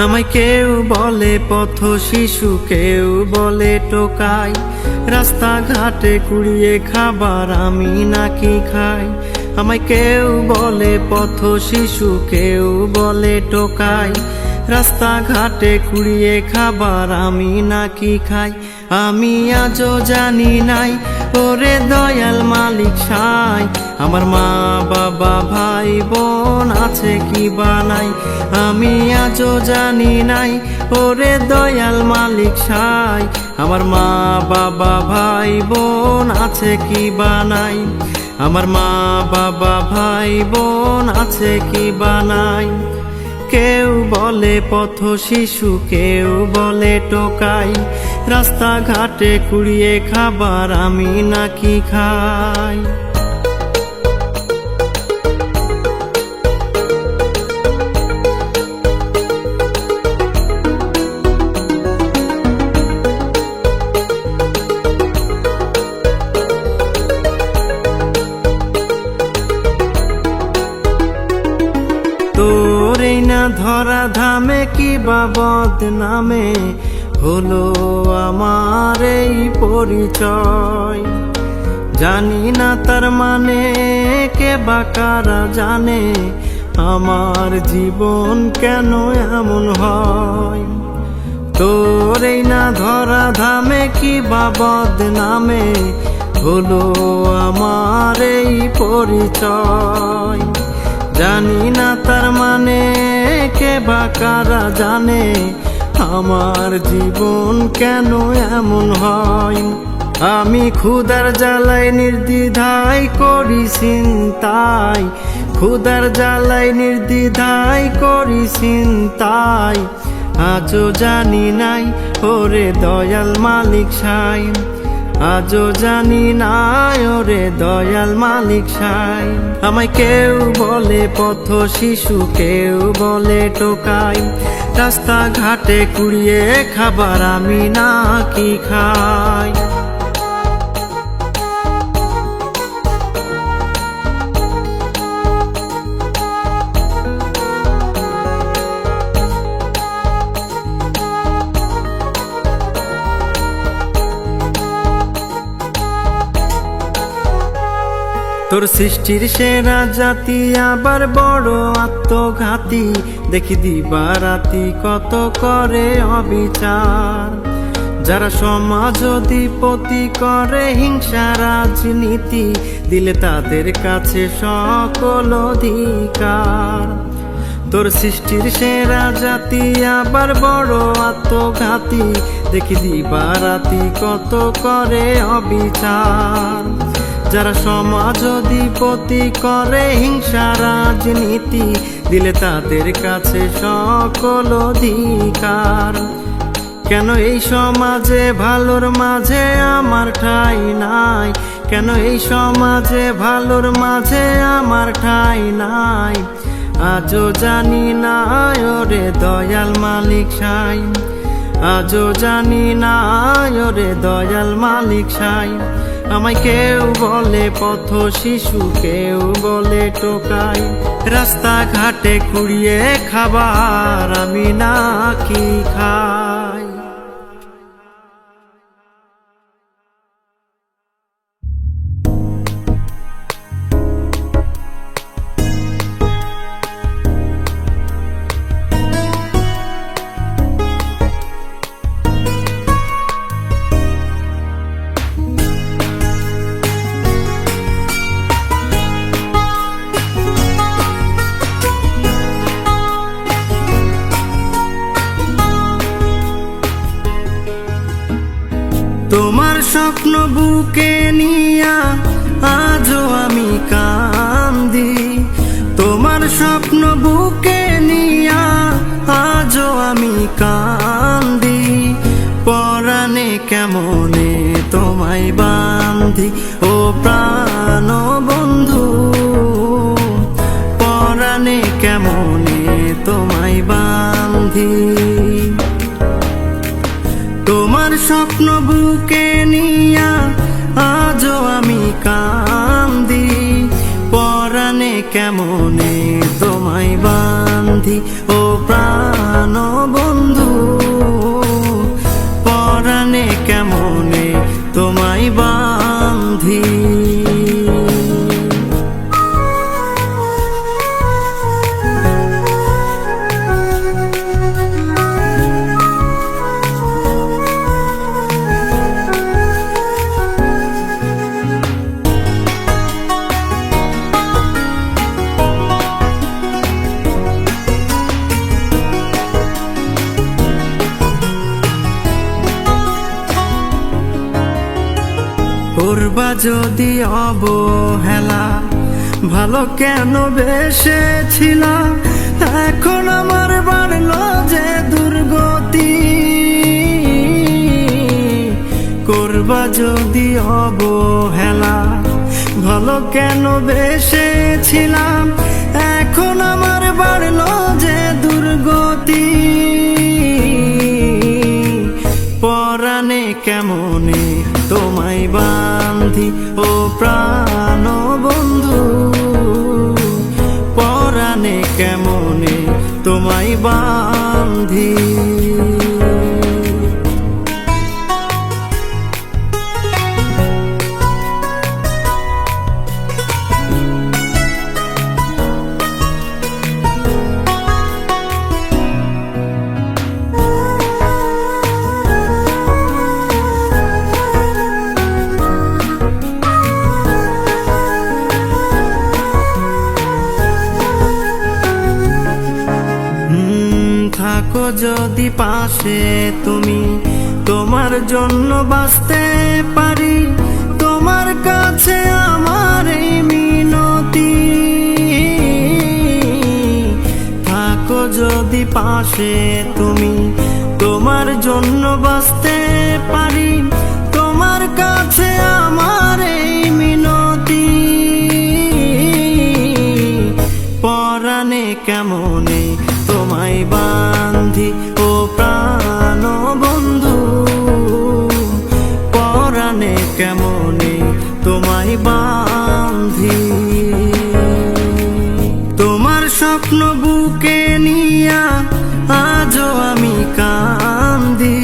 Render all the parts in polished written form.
আমায় কেউ বলে পথ শিশু, কেউ বলে টোকাই। রাস্তাঘাটে কুড়িয়ে খাবার আমি নাকি খাই। আমায় কেউ বলে পথ শিশু, কেউ বলে টোকাই। রাস্তাঘাটে কুড়িয়ে খাবার আমি নাকি খাই। আমি আজও জানি নাই ওরে দয়াল মালিক সাই, আমার মা বাবা ভাই বোন আছে কি বানাই। আমি আজও জানি নাই ওরে দয়াল মালিক সাই, আমার মা বাবা ভাই বোন আছে কি বানাই। আমার মা বাবা ভাই বোন আছে কি বানাই। কেউ বলে পথ শিশু, কেউ বলে টোকাই। রাস্তাঘাটে কুড়িয়ে খাবার আমি নাকি খাই। তোর এই না ধরা ধামে কি বাবদ নামে হলো আমার এই পরিচয়। জানি না তার মানে কে বা কারা জানে, আমার জীবন কেন এমন হয়। তোর এই না ধরা ধামে কি বাবদ নামে হলো আমার এই পরিচয়। জানি না তার মানে কে বা কারা জানে, আমার জীবন কেন এমন হয়। আমি ক্ষুধার জ্বালায় নির্দ্বিধায় করি চিন্তাই, ক্ষুধার জ্বালায় নির্দ্বিধায় করি চিন্তাই। আজও জানি নাই ওরে দয়াল মালিক সাই, আজও জানি নাই ওরে দয়াল মালিক সাই। আমায় কেউ বলে পথ শিশু, কেউ বলে টোকাই। রাস্তাঘাটে কুড়িয়ে খাবার আমি নাকি খাই। তোর সৃষ্টির সেরা জাতি আবার বড় আত্মঘাতী, দেখি দিবারাতি কত করে অবিচার। যারা সমাজ অধিপতি করে হিংসা রাজনীতি, দিলে তাদের কাছে সকল অধিকার। তোর সৃষ্টির সেরা জাতি আবার বড় আত্মঘাতী, দেখি দিবারাতি কত করে অবিচার। যারা সমাজ অধিপতি করে হিংসা রাজনীতি, দিলে তাদের কাছে সকল অধিকার। কেন এই সমাজে ভালোর মাঝে আমার ঠাঁই নাই, কেন এই সমাজে ভালোর মাঝে আমার ঠাঁই নাই। আজও জানি না ওরে দয়াল মালিক সাই, আজও জানি না ওরে দয়াল মালিক সাই। আমায় কেউ বলে পথ শিশু, কেউ বলে টোকাই। রাস্তাঘাটে কুড়িয়ে খাবার আমি নাকি খাই। তোমার স্বপ্ন বুকে নিয়া আজও আমি কান্দি, তোমার স্বপ্ন বুকে নিয়া আজও আমি কান্দি। পরাণে কেমনে তোমায় বান্ধি ও প্রাণ বন্ধু, পরাণে কেমনে তোমায় বান্ধি। তোমার স্বপ্ন বুকে নিয়া আজও আমি প্রাণ বন্ধু, পরাণে কেমনে তোমায় বান্ধি। করবা যদি অবহেলা, ভালো কেন বেসেছিলাম, এখন আমার বাড়লো যে দুর্গতি। করবা যদি অবহেলা, ভালো কেন বেসেছিলাম, এখন আমার বাড়লো যে দুর্গতি। পরাণে কেমনে তোমায় বান্ধি ও প্রাণ বন্ধু, পরাণে কেমনে তোমায় বান্ধি। থাকো যদি পাশে তুমি, তোমার জন্য বাঁচতে পারি, তোমার কাছে আমার এই মিনতি। থাকো যদি পাশে তুমি, তোমার জন্য বাঁচতে পারি, তোমার কাছে আমার এই মিনতি। পরাণে কেমনে তোমায় বান্ধি ও প্রাণ বন্ধু, পরাণে কেমনে তোমায় বান্ধি। তোমার স্বপ্ন বুকে নিয়া আজও আমি কান্দি,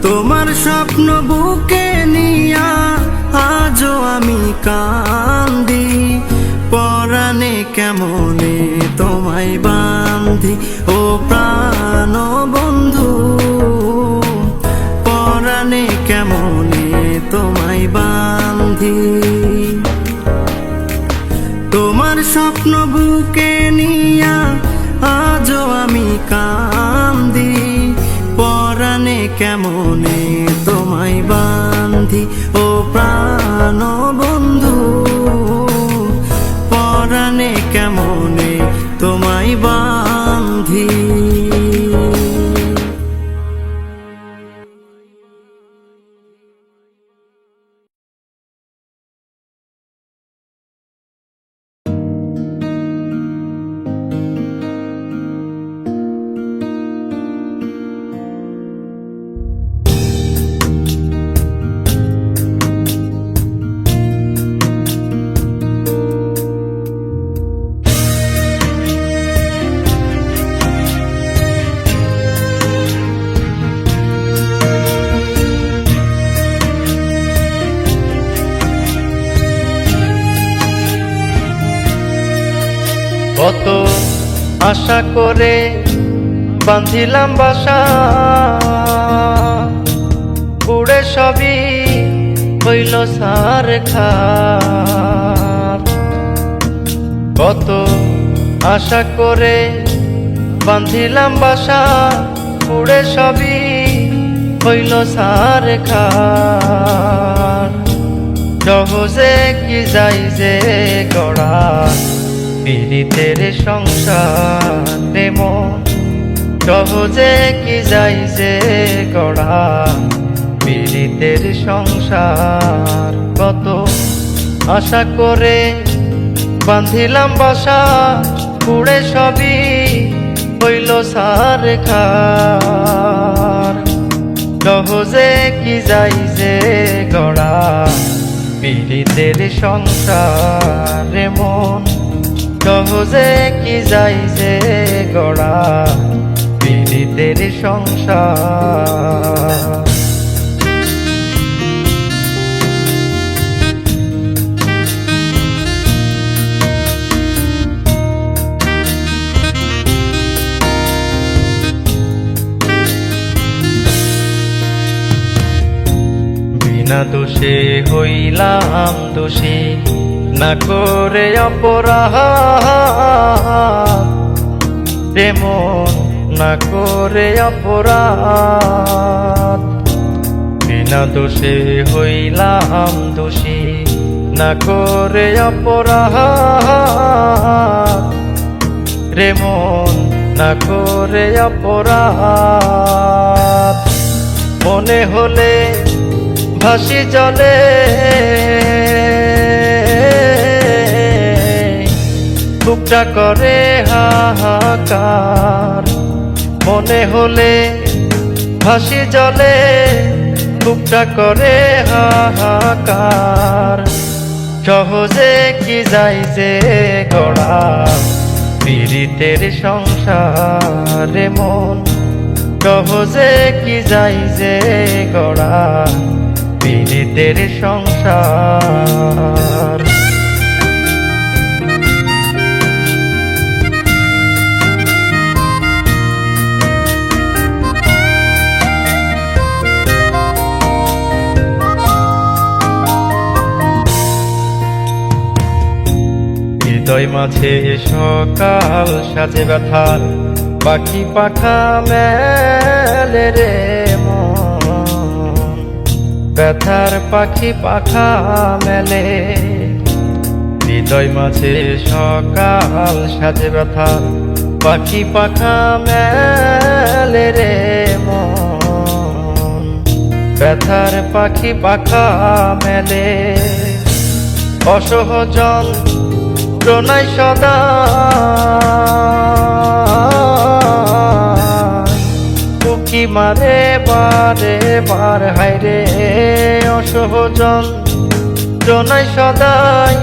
তোমার স্বপ্ন বুকে নিয়া আজও আমি কান্দি। পরাণে কেমনে তোমায় বান্ধি ও প্রাণ বন্ধু, পরাণে কেমনে তোমায় বান্ধি। তোমার স্বপ্ন বুকে নিয়া আজও আমি কান্দি, পরাণে কেমনে তোমায় বান্ধি ও প্রাণ বন্ধু, পরাণে কেমনে তোমায় বান্ধি। কত আশা করে বাঁধিলাম বাসা, পুড়ে সবই হইল ছারখার। কত আশা করে বাঁধিলাম বাসা, পুড়ে সবই হইল ছারখার। সহজে কি যাই যে গড়া পীড়িতের সংসারে মন, সহজে কি যাই যে গড়া পীড়িতের সংসার। কত আশা করে বাঁধিলাম বাসা, পুড়ে সবই হইল ছারখার। সহজে কি যাই যে গড়া পীড়িতের সংসারে মন, সহজে কি যাই যে গড়া পীড়িতের সংসার। বিনা দোষে হইলাম দোষী, না করে অপরাধ রে মন, না করে অপরাধ। বিনা দোষে হইলাম দোষী, না করে অপরাধ রে মন, না করে অপরাধ। মনে হলে ভাসি জলে বুকটা করে হাহাকার। মনে হলে ভাসি জলে বুকটা করে হাহাকার। সহজে কি যাই যে গড়া পীড়িতের সংসারে মন, সহজে কি যাই যে গড়া পীড়িতের সংসার। হৃদয় মাঝে সকাল সাজে ব্যথার পাখি পাখা মেলে রে মন, ব্যথার পাখি পাখা মেলে। হৃদয় মাঝে সকাল সাজে ব্যথার পাখি পাখা মেলে রে মন, ব্যথার পাখি পাখা মেলে। অসহজন প্রণয় সদা উকি মারে বারে বার, হায়রে অসহজন প্রণয় সদাই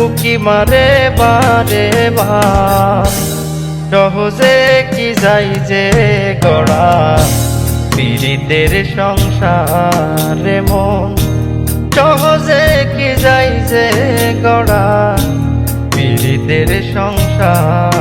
উকি মারে বারে বার। সহজে কি যাই যে গড়া পীড়িতের সংসারে মন, সহজে কি যাই যে গড়া পীড়িতের সংসার।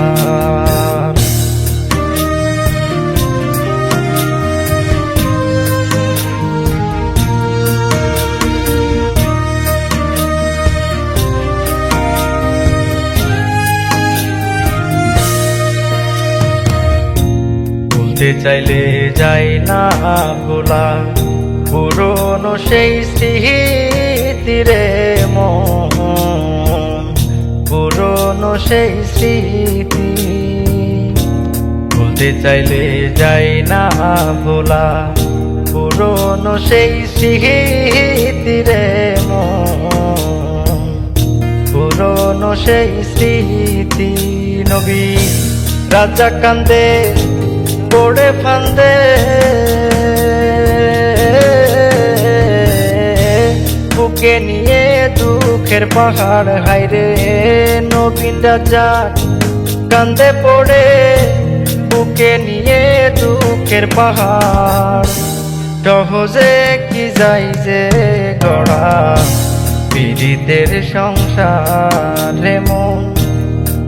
ভুলতে চাইলে যাই না ভোলা পুরনো সেই স্মৃতিরে মন, পুরনো সেই স্মৃতি। ভুলতে চাইলে যাই না ভোলা পুরনো সেই স্মৃতিরে মন, পুরনো সেই স্মৃতি। নবী রাজা কান্দে পড়ে ফান্দে বুকে নিয়ে দুঃখের পাহাড়, হায়রে নবীন রাজা কান্দে পড়ে বুকে নিয়ে দুঃখের পাহাড়। সহজে কি যাই যে গড়া পীড়িতের সংসারে মন,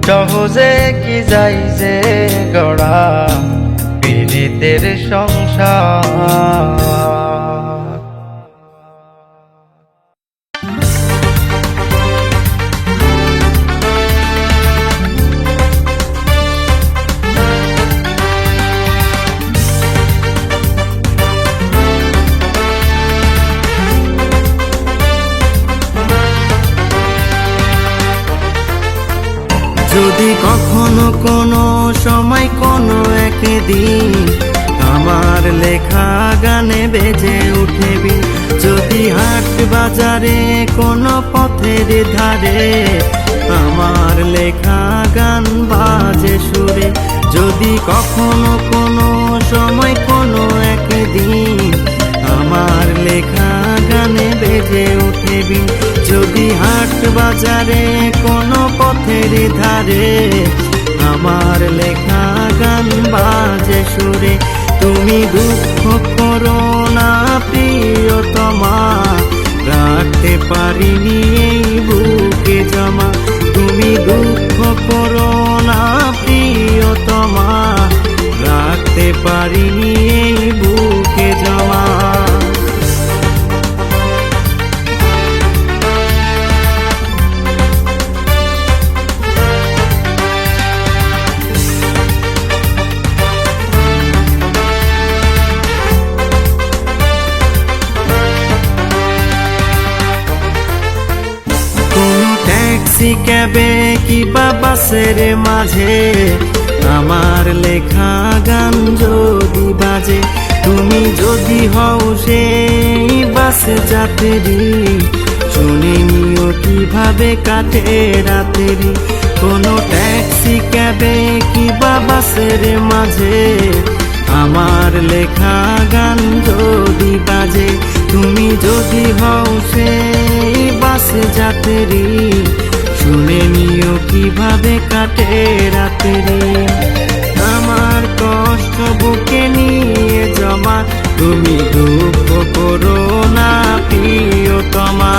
সহজে কি যাই যে গড়া পীড়িতের সংসার। যদি কখনো কোনো সময় কোনো একদিন আমার লেখা গানে বেজে উঠেবি, যদি হাট বাজারে কোনো পথের ধারে আমার লেখা গান বাজে সুরে, যদি কখনো কোনো সময় কোনো একদিন আমার লেখা গানে বেজে উঠেবি, যদি হাট বাজারে কোনো পথের ধারে আমার লেখা গান বাজে সুরে, তুমি দুঃখ করো না প্রিয়তমা, রাখতে পারিনি এই বুকে জমা। তুমি দুঃখ করো না প্রিয়তমা, রাখতে পারিনি এই বুকে জমা। ট্যাক্সি ক্যাবে কিবা বাসের মাঝে আমার লেখা গান যদি বাজে, তুমি যদি হও সেই বাসে যাত্রী, শুনে নিও কিভাবে কাটে রাতেরি। কোনো ট্যাক্সি ক্যাবে কিবা বাসের মাঝে আমার লেখা গান যদি বাজে, তুমি যদি হও সেই বাসে যাত্রী, শুনে নিও কিভাবে কাটে রাতেরি। আমার কষ্ট বুকে নিয়ে জমা, তুমি দুঃখ করো না প্রিয়তমা।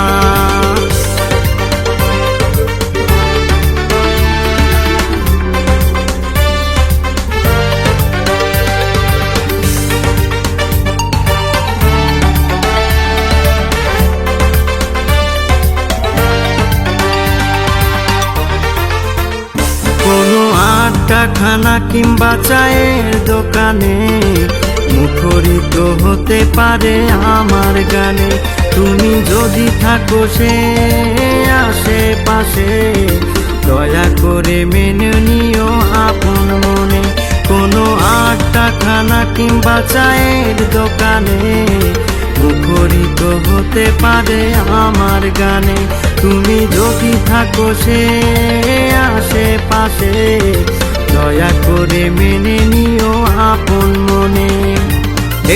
খানা কিংবা চায়ের দোকানে মুখরিত হতে পারে আমার গানে, তুমি যদি থাকো সে আশেপাশে, দয়া করে মেনে নিও আপন মনে। কোনো আড্ডা খানা কিংবা চায়ের দোকানে মুখরিত হতে পারে আমার গানে, তুমি যদি থাকো সে আশেপাশে, দয়া করে মেনে নিও আপন মনে।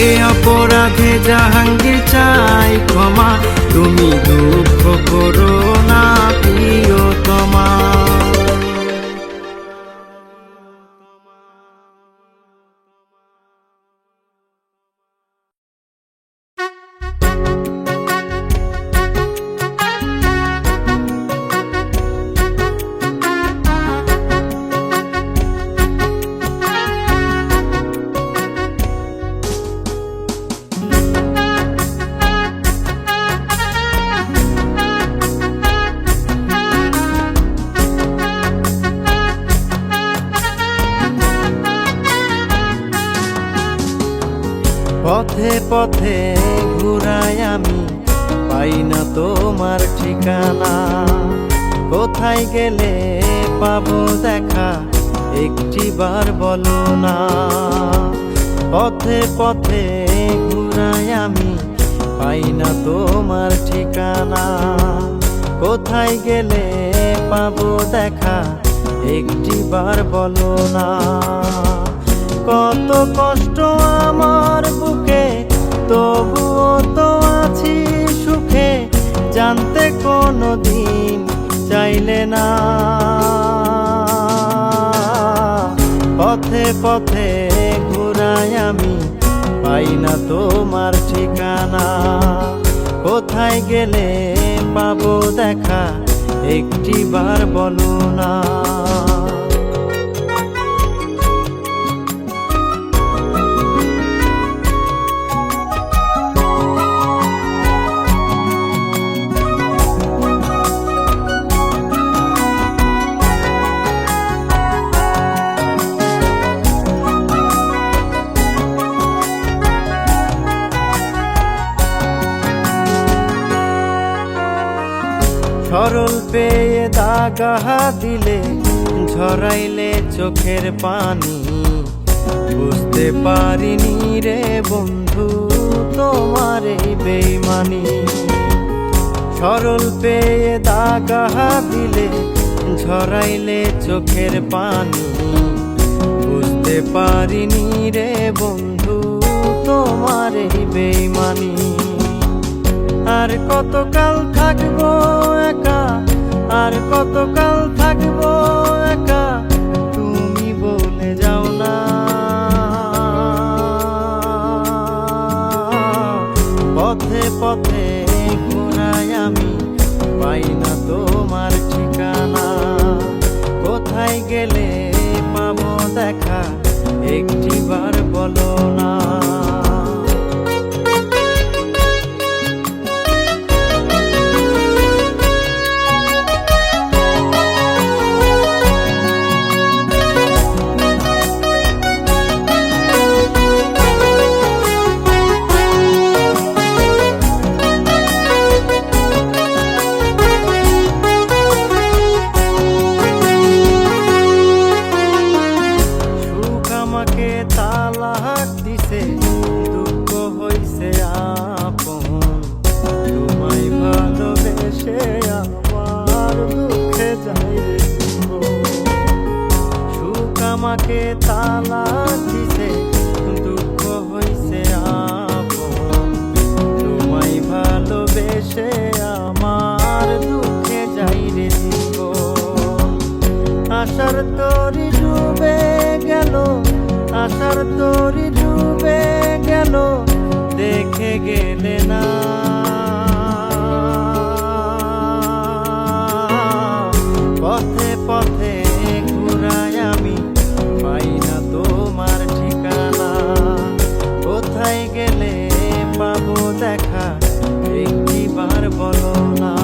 এ অপরাধে জাহাঙ্গীর চাই ক্ষমা, তুমি দুঃখ করো না প্রিয়তমা। পথে পথে ঘুরাই আমি, পাই না তোমার ঠিকানা। কোথায় গেলে পাবো দেখা, একটিবার বলো না। পথে পথে ঘুরাই আমি, পাই না তোমার ঠিকানা। কোথায় গেলে পাবো দেখা, একটিবার বলো না। কত কষ্ট আমার বুকে, তবুও তো আছি সুখে, জানতে কোনো দিন চাইলে না। পথে পথে ঘুরাই আমি, পাই না তোমার ঠিকানা। কোথায় গেলে পাবো দেখা, একটিবার বলো না। সরল পেয়ে দাগা দিলে, ঝরাইলে চোখের পানি, বুঝতে পারিনি রে বন্ধু তোমার এই বেইমানি। সরল পেয়ে দাগা দিলে, ঝরাইলে চোখের পানি, বুঝতে পারিনি রে বন্ধু তোমার এই বেইমানি। আর কতকাল থাকবো একা, আর কতকাল থাকবো একা, তুমি বলে যাও না। পথে ঘুরাই আমি পাই না তোমার ঠিকানা। কোথায় গেলে পাবো দেখা একটিবার বলো না। আমাকে তালাক দিছে, দুঃখ হইছে আপন, তোমায় ভালোবেসে আমার দুঃখে যাই রে জীবন। সুখ আমাকে তালাক দিছে, দুঃখ হইছে আপন, তোমায় ভালোবেসে আমার দুঃখে যাই রে জীবন। আশার তরি ডুবে গেল, আশার তরি ডুবে গেল, দেখে গেলে না। পথে পথে ঘুরাই আমি পাই না তোমার ঠিকানা। কোথায় গেলে পাবো দেখা একটিবার বলো না।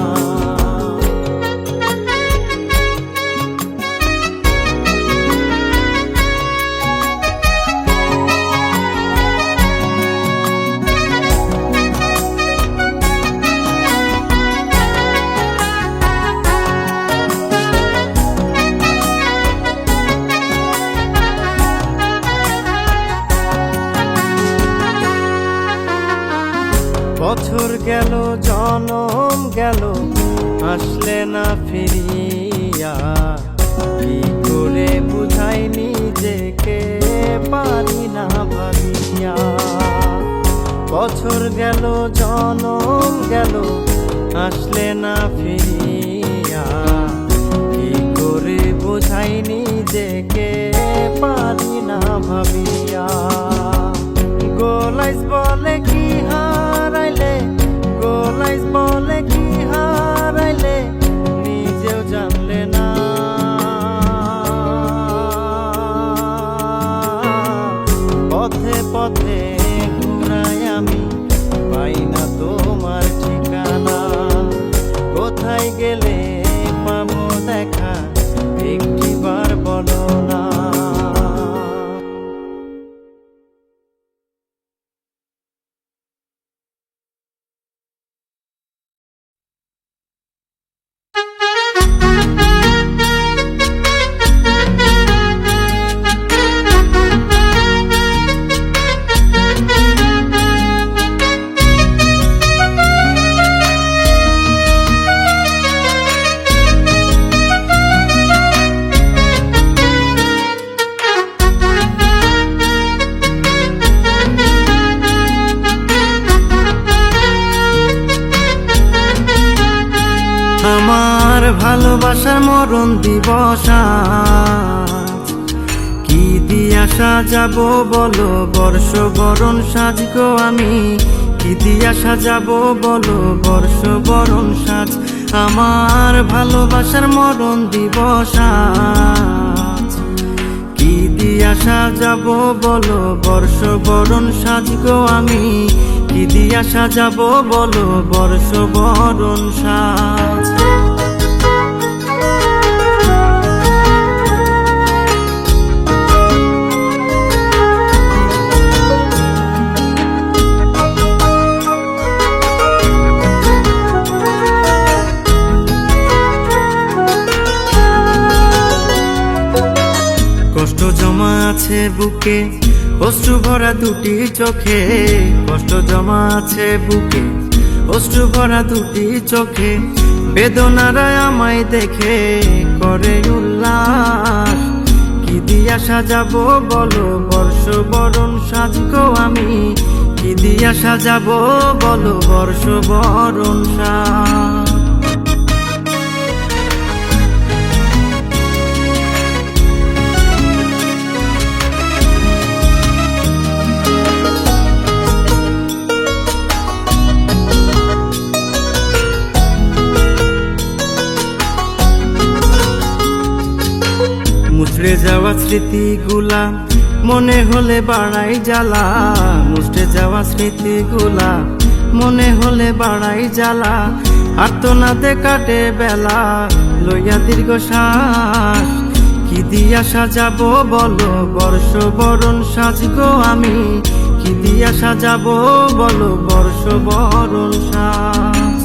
বছর গেল জনম গেল, আসলে না ফিরিয়া, কি করে বুঝাই নিজেকে পারি না ভাবিয়া। বছর গেল জনম গেল, আসলে না ফিরিয়া, কি করে বুঝাই নিজেকে পারি না ভাবিয়া। গোলাইস বলে কি হারাইলে, গোলাইস বলে কি হারাইলে, নিজেও জানলে না। পথে পথে ঘুরাই আমি পাই না তোমার ঠিকানা। কোথায় গেলে পাবো দেখা একটিবার বলো না। আমার ভালোবাসার মরণ দিবস আজ, কি দিয়া সাজাবো বলো বর্ষ বরণ সাজগো আমি, কি দিয়া সাজাবো বলো বর্ষ বরণ সাজ। আমার ভালোবাসার মরণ দিবস আজ, কি দিয়া সাজাবো বলো বর্ষ বরণ সাজগো আমি, কি দিয়া সাজাবো বলো বর্ষ বরণ সাজ। কষ্ট জমা আছে বুকে, অশ্রু ভরা দুটি চোখে, কষ্ট জমা আছে বুকে, অশ্রু ভরা দুটি চোখে, বেদনারা আমায় দেখে করে উল্লাস। কি দিয়া সাজাবো বলো বর্ষ বরণ সাজগো আমি, কি দিয়া সাজাবো বলো বর্ষ বরণ সাজ। স্মৃতিগুলা মনে হলে বাড়াই জ্বালা, মুষ্টে যাওয়া স্মৃতিগুলা মনে হলে বাড়াই জ্বালা। আর্তনাদে কাটে বেলা লইয়া দীর্ঘ শ্বাস, কি দিয়া সাজাবো বলো বর্ষ বরণ সাজগো আমি, কি দিয়া সাজাবো বলো বর্ষ বরণ সাজ।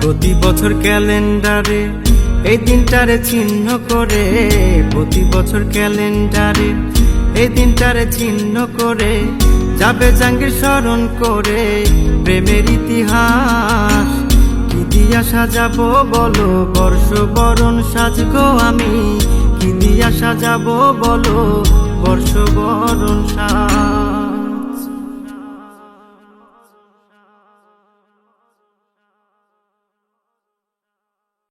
প্রতি বছর ক্যালেন্ডারে এই দিনটারে চিহ্ন করে, প্রতি বছর ক্যালেন্ডারে এই দিনটারে চিহ্ন করে যাবে জাঙ্গির স্মরণ করে প্রেমের ইতিহাস। কি দিয়া সাজাবো বলো বর্ষ বরণ সাজগো আমি, কি দিয়া সাজাবো বলো বর্ষ বরণ সাজ।